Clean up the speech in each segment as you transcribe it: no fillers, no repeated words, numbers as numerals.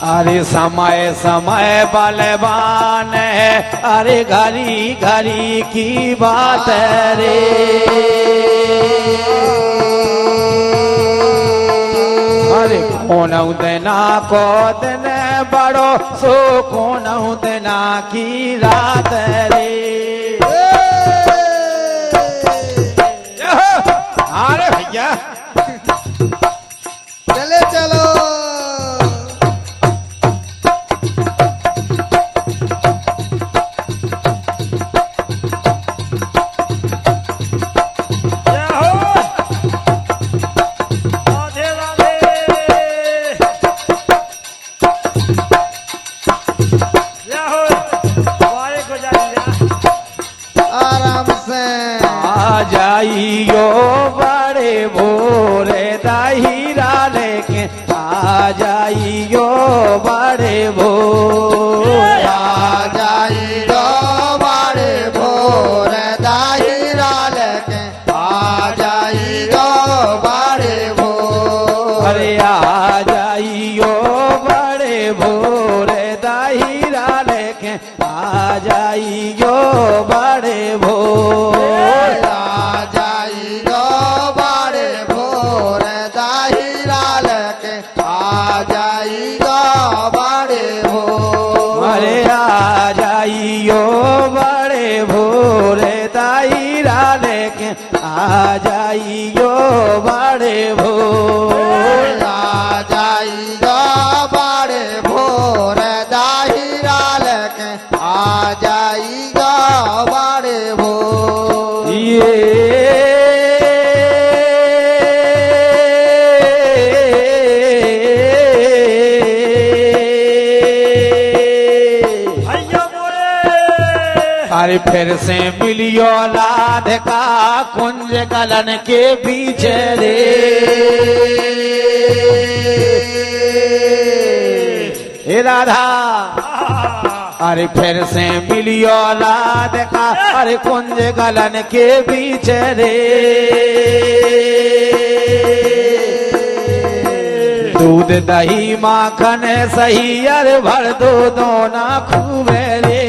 अरे समय समय बलवान है, अरे घड़ी घड़ी की बात रे। अरे कौन देना को दिन बड़ो सो कौन देना की रात रे। अरे भैया चले चलो आराम से आ जाइयो बड़े भोरे दाहिरा लेके आ जाइयो बड़े भोर। आ जाइयो बड़े भोर दाहिरा लेके आ जाइयो बड़े भोर। अरे आ जाइयो बड़े भोरे दाहिरा लेके आ जाइयो बड़े भोर। आ जाइयो बड़े भोर दाहिरा लेके आ जाइयो बड़े भोर। अरे आ जाइयो बड़े भोरे दाहिरा लेके आ जाइयो बड़े भोर। आ जाइयो बड़े भोर दाहिरा लेके आ जाइयो बड़े भोर। अरे फिर से मिलियो लाध का कुंज गलन के पीछे रे। हे राधा अरे फिर से मिलियो लाध का अरे कुंज गलन के पीछे रे। दूध दही माखन सही अरे भर दो दोना खूबे रे।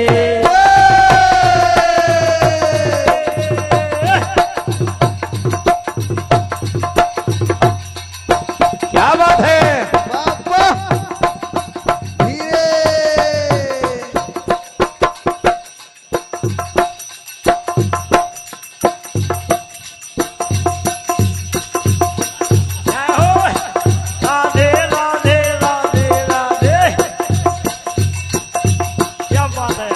क्या बात है। बाबा धीरे राधे राधे राधे राधे। क्या बात है।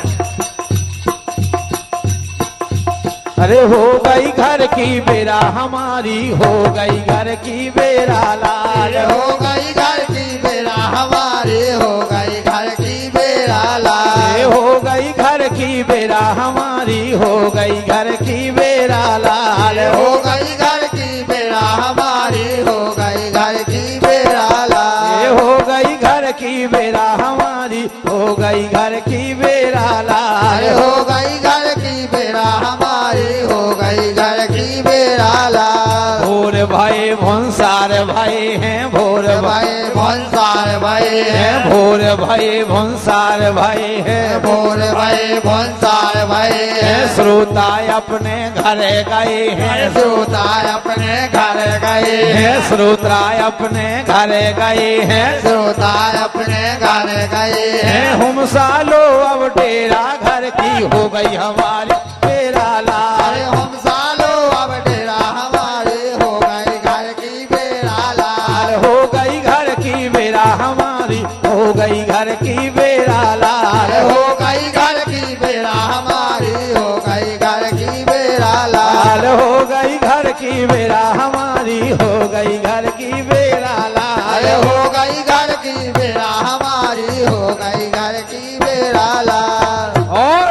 अरे हो गई घर की बेरा हमारी, हो गई घर की बेरा लाल। हो गई घर की बेरा हमारी, हो गई घर की बेरा लाल। हो गई घर की बेरा हमारी, हो गई घर की बेरा लाल। हो गई घर की बेरा हमारी, हो गई घर की बेरा लाल। हो गई घर की बेरा हमारी, हो गई घर की बेरा लाल। हो गई घर की बेरा हमारी, हो गई घर की बेरा लाल। भोर भाई भंसार भाई हैं, भोर भाई भाई भंसार भाई है, हैं, भोर भाई भंसार भाई हैं। भोर भाई भंसार भाई है। श्रोता अपने घर गए हैं, श्रोता अपने घर गए हैं हैं, श्रोता अपने घर गए हैं। श्रोता अपने घर गए हैं हैं। हम सालो अब डेरा घर की हो गई हमारी बेरा लाल। अरे हम सालो अब डेरा हमारे, हो गई घर की बेरा लाल। हो गई घर की बेरा हमारी, हो गई घर की बेरा लाल। हो गई घर की बेरा हमारी, हो गई घर की बेरा लाल। हो गई घर की बेरा हमारी, हो गई घर की बेरा अरे लाल। हो गई घर की बेरा हमारी, हो गई घर की बेरा लाल। और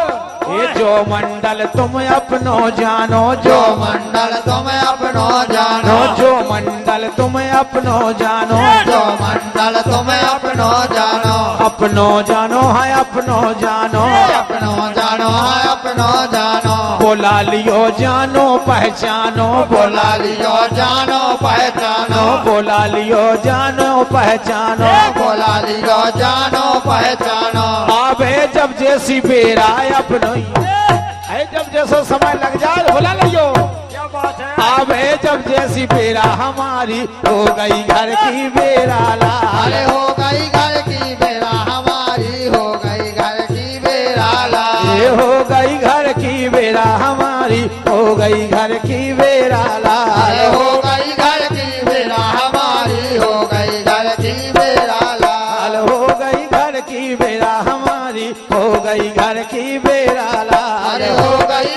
ये जो मंडल तुम अपने अपनो जानो जो मंडल तुम अपनो जानो जो मंडल तुम अपनो जानो जो मंडल तुम अपनो जानो अपनो जानो है अपनो जानो अपनो जानो है अपनो जानो बोला लियो जानो पहचानो बोला लियो जानो पहचानो बोला लियो जानो पहचानो बोला लियो जानो पहचानो आवे जब जैसी बेरा अपनो है जब जैसा समय लग जाए बोला लियो क्या बात है आवे जब जैसी बेरा हमारी हो गई घर की बेरा लाल अरे हो गई घर की बेरा हमारी हो गई घर की बेरा लाल ये हो गई घर की बेरा हमारी हो गई घर की बेरा अरे लाल हो गई घर की बेरा हमारी हो गई घर की बेरा लाल हो गई घर की बेरा हमारी हो गई घर की बेरा अरे लाल हो गई